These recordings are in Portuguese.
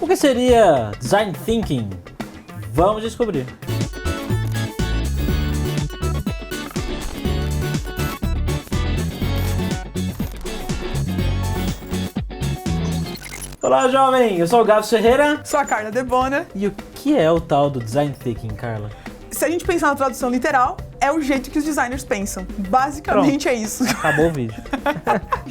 O que seria Design Thinking? Vamos descobrir. Olá, jovem! Eu sou o Gabs Ferreira. Sou a Carla Debona. E o que é o tal do Design Thinking, Carla? Se a gente pensar na tradução literal, é o jeito que os designers pensam. Basicamente Pronto. É isso. Acabou o vídeo.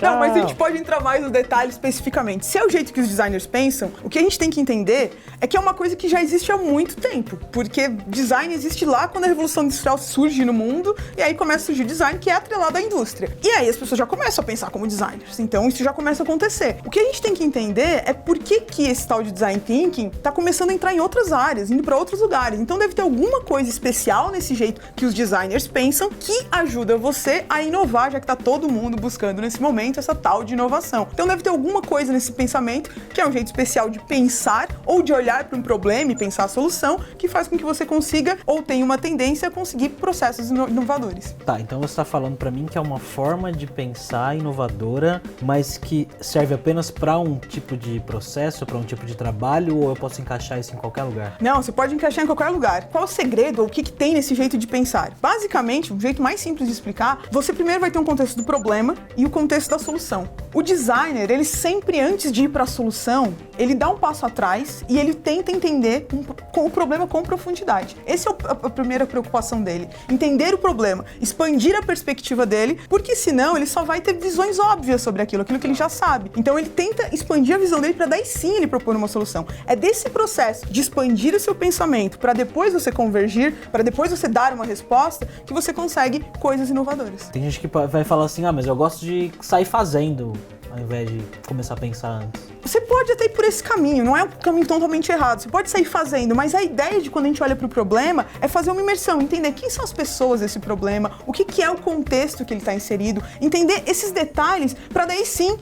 Não, mas a gente pode entrar mais no detalhe especificamente. Se é o jeito que os designers pensam, o que a gente tem que entender é que é uma coisa que já existe há muito tempo. Porque design existe lá quando a Revolução Industrial surge no mundo, e aí começa a surgir design que é atrelado à indústria. E aí as pessoas já começam a pensar como designers. Então isso já começa a acontecer. O que a gente tem que entender é por que esse tal de design thinking tá começando a entrar em outras áreas, indo para outros lugares. Então deve ter alguma coisa especial nesse jeito que os designers pensam que ajuda você a inovar, já que tá todo mundo buscando nesse momento essa tal de inovação. Então deve ter alguma coisa nesse pensamento que é um jeito especial de pensar ou de olhar para um problema e pensar a solução que faz com que você consiga ou tenha uma tendência a conseguir processos inovadores. Tá, então você está falando para mim que é uma forma de pensar inovadora, mas que serve apenas para um tipo de processo, para um tipo de trabalho, ou eu posso encaixar isso em qualquer lugar? Não, você pode encaixar em qualquer lugar. Qual o segredo ou o que tem nesse jeito de pensar? Basicamente, o jeito mais simples de explicar, você primeiro vai ter um contexto do problema e o contexto da solução. O designer, ele sempre, antes de ir para a solução, ele dá um passo atrás e ele tenta entender o problema com profundidade. Essa é a primeira preocupação dele. Entender o problema, expandir a perspectiva dele, porque senão ele só vai ter visões óbvias sobre aquilo que ele já sabe. Então ele tenta expandir a visão dele para daí sim ele propor uma solução. É desse processo de expandir o seu pensamento para depois você convergir, para depois você dar uma resposta, que você consegue coisas inovadoras. Tem gente que vai falar assim, mas eu gosto de sair fazendo, ao invés de começar a pensar antes. Você pode até ir por esse caminho, não é um caminho totalmente errado, você pode sair fazendo, mas a ideia de quando a gente olha para o problema é fazer uma imersão, entender quem são as pessoas desse problema, o que é o contexto que ele está inserido, entender esses detalhes, para daí sim,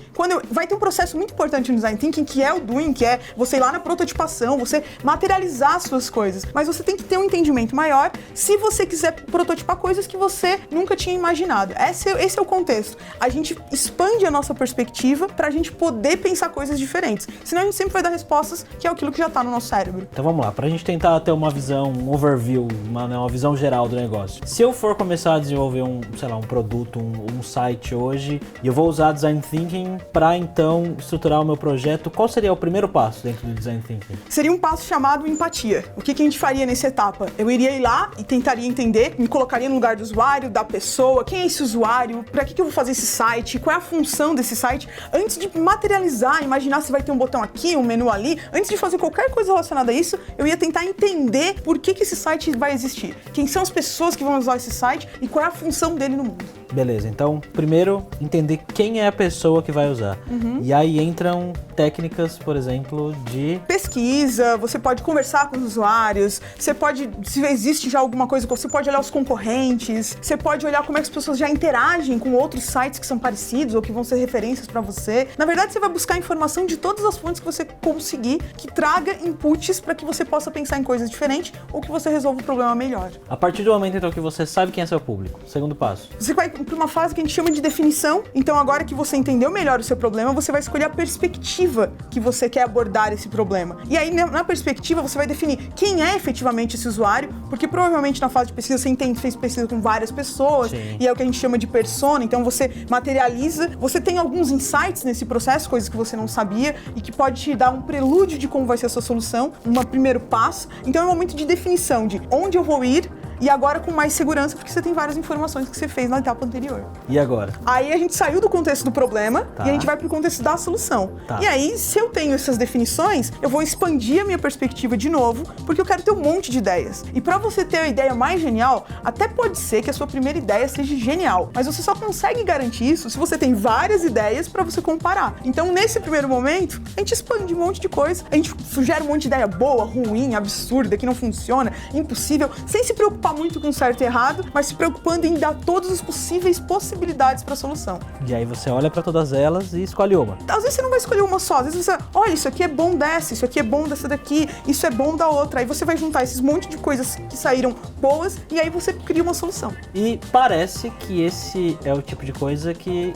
vai ter um processo muito importante no Design Thinking, que é o doing, que é você ir lá na prototipação, você materializar as suas coisas, mas você tem que ter um entendimento maior se você quiser prototipar coisas que você nunca tinha imaginado. Esse é o contexto. A gente expande a nossa perspectiva para a gente poder pensar coisas diferentes. Senão a gente sempre vai dar respostas que é aquilo que já está no nosso cérebro. Então vamos lá, pra gente tentar ter uma visão, um overview, uma visão geral do negócio. Se eu for começar a desenvolver um produto, um site hoje, e eu vou usar Design Thinking para então estruturar o meu projeto, qual seria o primeiro passo dentro do Design Thinking? Seria um passo chamado empatia. O que a gente faria nessa etapa? Eu iria ir lá e tentaria entender, me colocaria no lugar do usuário, da pessoa, quem é esse usuário, para que eu vou fazer esse site, qual é a função desse site, antes de materializar, imaginar se vai ter um botão aqui, um menu ali, antes de fazer qualquer coisa relacionada a isso, eu ia tentar entender por que esse site vai existir, quem são as pessoas que vão usar esse site e qual é a função dele no mundo. Beleza, então primeiro entender quem é a pessoa que vai usar. E aí entram técnicas, por exemplo, de pesquisa, você pode conversar com os usuários, você pode, se existe já alguma coisa, você pode olhar os concorrentes, você pode olhar como é que as pessoas já interagem com outros sites que são parecidos ou que vão ser referências para você. Na verdade, você vai buscar informação de todas as fontes que você conseguir, que traga inputs para que você possa pensar em coisas diferentes ou que você resolva o problema melhor. A partir do momento então que você sabe quem é seu público, segundo passo. Você vai para uma fase que a gente chama de definição. Então agora que você entendeu melhor o seu problema, você vai escolher a perspectiva que você quer abordar esse problema. E aí na perspectiva você vai definir quem é efetivamente esse usuário, porque provavelmente na fase de pesquisa você fez pesquisa com várias pessoas. Sim. E é o que a gente chama de persona. Então você materializa, você tem alguns insights nesse processo, coisas que você não sabia e que pode te dar um prelúdio de como vai ser a sua solução, um primeiro passo. Então é um momento de definição de onde eu vou ir, e agora com mais segurança, porque você tem várias informações que você fez na etapa anterior. E agora? Aí a gente saiu do contexto do problema Tá. e a gente vai pro contexto da solução. Tá. E aí, se eu tenho essas definições, eu vou expandir a minha perspectiva de novo, porque eu quero ter um monte de ideias. E para você ter a ideia mais genial, até pode ser que a sua primeira ideia seja genial, mas você só consegue garantir isso se você tem várias ideias para você comparar. Então, nesse primeiro momento, a gente expande um monte de coisa, a gente sugere um monte de ideia boa, ruim, absurda, que não funciona, impossível, sem se preocupar muito com certo e errado, mas se preocupando em dar todas as possíveis possibilidades para a solução. E aí você olha para todas elas e escolhe uma. Às vezes você não vai escolher uma só, às vezes você, olha, isso aqui é bom dessa, isso aqui é bom dessa daqui, isso é bom da outra. Aí você vai juntar esses monte de coisas que saíram boas e aí você cria uma solução. E parece que esse é o tipo de coisa que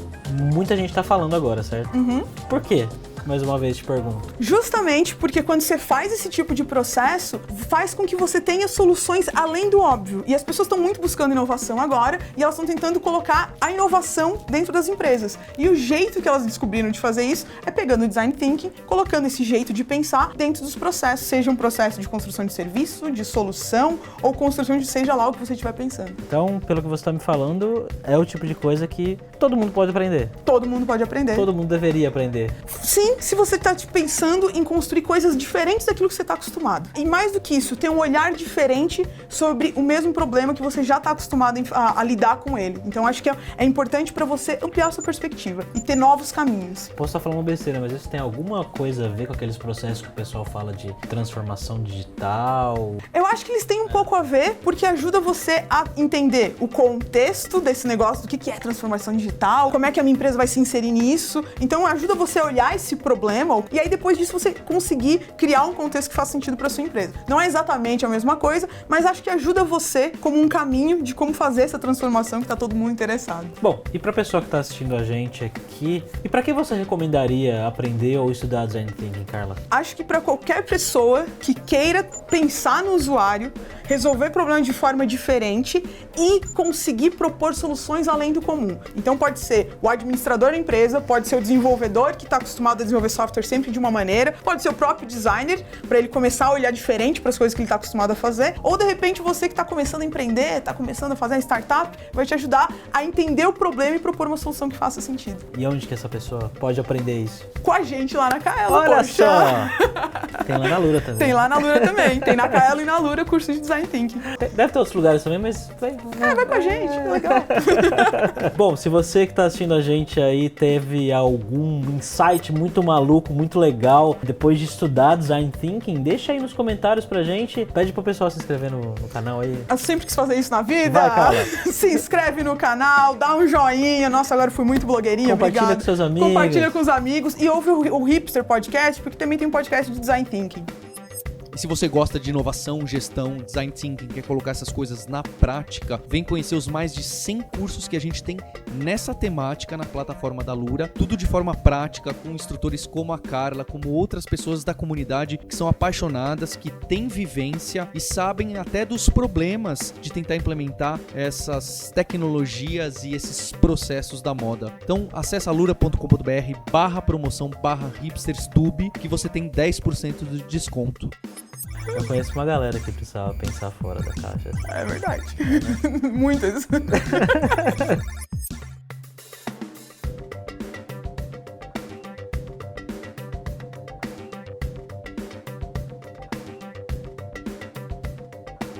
muita gente tá falando agora, certo? Uhum. Por quê? mais uma vez te pergunto? Justamente porque quando você faz esse tipo de processo, faz com que você tenha soluções além do óbvio. E as pessoas estão muito buscando inovação agora e elas estão tentando colocar a inovação dentro das empresas. E o jeito que elas descobriram de fazer isso é pegando o design thinking, colocando esse jeito de pensar dentro dos processos, seja um processo de construção de serviço, de solução ou construção de seja lá o que você estiver pensando. Então, pelo que você está me falando, é o tipo de coisa que todo mundo pode aprender. Todo mundo pode aprender. Todo mundo deveria aprender. Sim, se você está pensando em construir coisas diferentes daquilo que você está acostumado. E mais do que isso, ter um olhar diferente sobre o mesmo problema que você já está acostumado a lidar com ele. Então, acho que é importante para você ampliar a sua perspectiva e ter novos caminhos. Posso estar falando uma besteira, mas isso tem alguma coisa a ver com aqueles processos que o pessoal fala de transformação digital? Eu acho que eles têm um pouco a ver, porque ajuda você a entender o contexto desse negócio, do que é transformação digital, como é que a minha empresa vai se inserir nisso. Então, ajuda você a olhar esse problema e aí depois disso você conseguir criar um contexto que faça sentido para sua empresa. Não é exatamente a mesma coisa, mas acho que ajuda você como um caminho de como fazer essa transformação que tá todo mundo interessado. Bom, e pra pessoa que tá assistindo a gente aqui, e pra que você recomendaria aprender ou estudar Design Thinking, Carla? Acho que para qualquer pessoa que queira pensar no usuário, resolver problemas de forma diferente e conseguir propor soluções além do comum. Então pode ser o administrador da empresa, pode ser o desenvolvedor que está acostumado a desenvolver software sempre de uma maneira, pode ser o próprio designer, para ele começar a olhar diferente para as coisas que ele está acostumado a fazer, ou de repente você que está começando a empreender, está começando a fazer uma startup, vai te ajudar a entender o problema e propor uma solução que faça sentido. E onde que essa pessoa pode aprender isso? Com a gente lá na Kaelo, Olha poxa! Só! Tem lá na Lura também. Tem lá na Lura também, tem na Kaelo e na Lura curso de Design Thinking. Deve ter outros lugares também, mas... Vai com a gente, que legal! Bom, se você que tá assistindo a gente aí teve algum insight muito maluco, muito legal, depois de estudar Design Thinking, deixa aí nos comentários pra gente, pede pro pessoal se inscrever no canal aí. Eu sempre quis fazer isso na vida. Vai, Carla. Se inscreve no canal, dá um joinha. Nossa, agora fui muito blogueirinha, Compartilha obrigado. com seus amigos. Compartilha com os amigos e ouve o Hipster Podcast, porque também tem um podcast de Design Thinking. E se você gosta de inovação, gestão, design thinking, quer colocar essas coisas na prática, vem conhecer os mais de 100 cursos que a gente tem nessa temática na plataforma da Lura. Tudo de forma prática, com instrutores como a Carla, como outras pessoas da comunidade que são apaixonadas, que têm vivência e sabem até dos problemas de tentar implementar essas tecnologias e esses processos da moda. Então, acessa lura.com.br/promoção/hipsterstube que você tem 10% de desconto. Eu conheço uma galera que precisava pensar fora da caixa. É verdade. Muitas.